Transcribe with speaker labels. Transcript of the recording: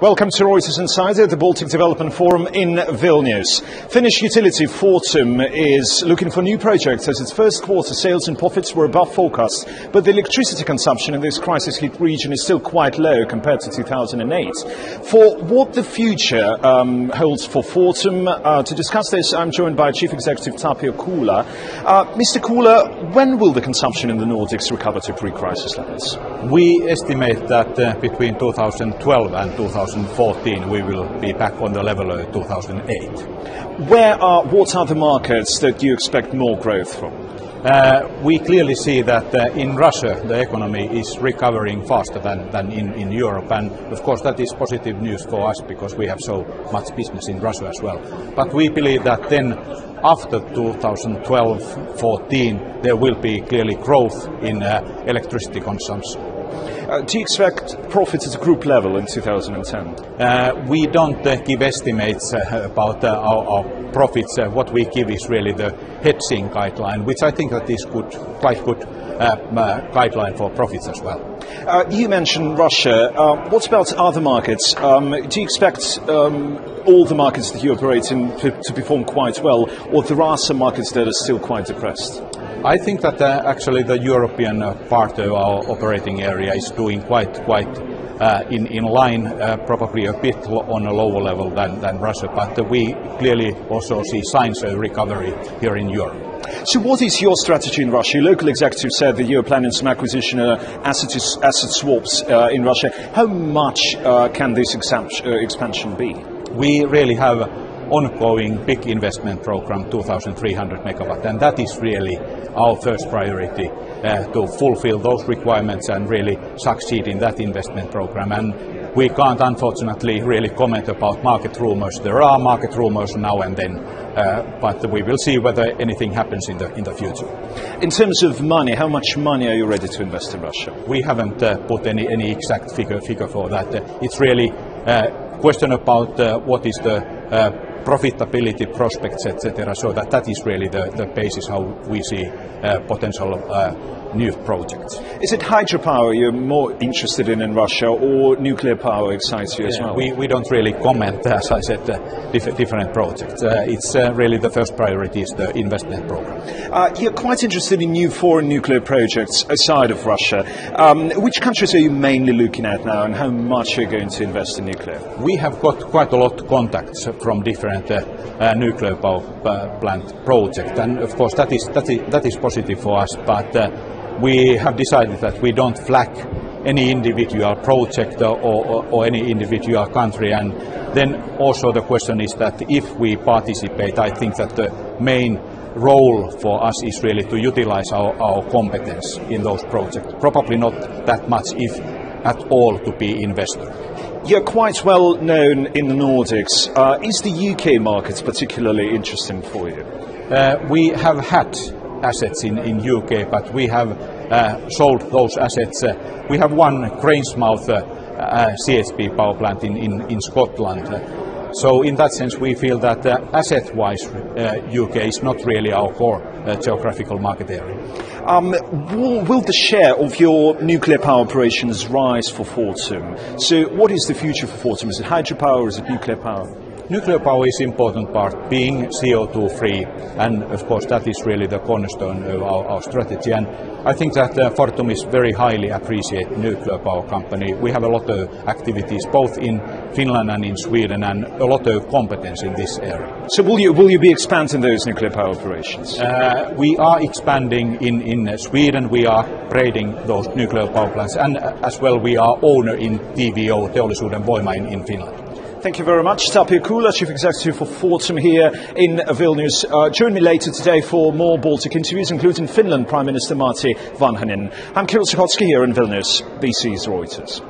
Speaker 1: Welcome to Reuters Insider, the Baltic Development Forum in Vilnius. Finnish utility Fortum is looking for new projects as its first quarter sales and profits were above forecast, but the electricity consumption in this crisis-hit region is still quite low compared to 2008. For what the future holds for Fortum, to discuss this I'm joined by Chief Executive Tapio Kuula. Mr. Kuula, when will the consumption in the Nordics recover to pre-crisis levels?
Speaker 2: We estimate that between 2012 and 2014 we will be back on the level of 2008.
Speaker 1: What are the markets that you expect more growth from?
Speaker 2: We clearly see that in Russia the economy is recovering faster than in Europe, and of course that is positive news for us because we have so much business in Russia as well. But we believe that then after 2012-14 there will be clearly growth in electricity consumption.
Speaker 1: Do you expect profits at a group level in 2010?
Speaker 2: We don't give estimates about our profits. What we give is really the hedging guideline, which I think that is quite good guideline for profits as well.
Speaker 1: You mentioned Russia. What about other markets? Do you expect all the markets that you operate in to perform quite well, or there are some markets that are still quite depressed?
Speaker 2: I think that actually the European part of our operating area is doing quite in line, probably a bit on a lower level than Russia, but we clearly also see signs of recovery here in Europe.
Speaker 1: So what is your strategy in Russia? Your local executive said that you're planning some acquisition asset swaps in Russia. How much can this expansion be?
Speaker 2: We really have ongoing big investment program, 2,300 megawatt, and that is really our first priority to fulfill those requirements and really succeed in that investment program. And we can't unfortunately really comment about market rumors. There are market rumors now and then, but we will see whether anything happens in the future.
Speaker 1: In terms of money, how much money are you ready to invest in Russia?
Speaker 2: We haven't put any exact figure for that. It's really a question about what is the profitability prospects, etc. So that is really the basis how we see potential new projects.
Speaker 1: Is it hydropower you're more interested in Russia, or nuclear power excites you as well?
Speaker 2: We don't really comment, as I said, different projects. It's really the first priority is the investment program.
Speaker 1: You're quite interested in new foreign nuclear projects outside of Russia. Which countries are you mainly looking at now, and how much are you going to invest in nuclear?
Speaker 2: We have got quite a lot of contacts from different nuclear power plant projects, and of course that is positive for us, but we have decided that we don't flag any individual project or any individual country. And then also the question is that if we participate, I think that the main role for us is really to utilize our competence in those projects. Probably not that much, if at all, to be investor.
Speaker 1: You're quite well known in the Nordics. Is the UK market particularly interesting for you?
Speaker 2: We have had assets in UK, but we have sold those assets. We have one Grangemouth CHP power plant in Scotland. So in that sense we feel that asset-wise UK is not really our core geographical market area.
Speaker 1: Will the share of your nuclear power operations rise for Fortum? So what is the future for Fortum? Is it hydropower or is it nuclear power?
Speaker 2: Nuclear power is important part, being CO2 free, and of course that is really the cornerstone of our strategy. And I think that Fortum is very highly appreciated nuclear power company. We have a lot of activities both in Finland and in Sweden, and a lot of competence in this area.
Speaker 1: So will you be expanding those nuclear power operations?
Speaker 2: We are expanding in Sweden. We are upgrading those nuclear power plants, and as well we are owner in TVO, Teollisuuden Voima, in Finland.
Speaker 1: Thank you very much. Tapio Kuula, Chief Executive for Fortum here in Vilnius. Join me later today for more Baltic interviews, including Finland Prime Minister Martti Vanhanen. I'm Kiryl Sukhotski here in Vilnius, BC's Reuters.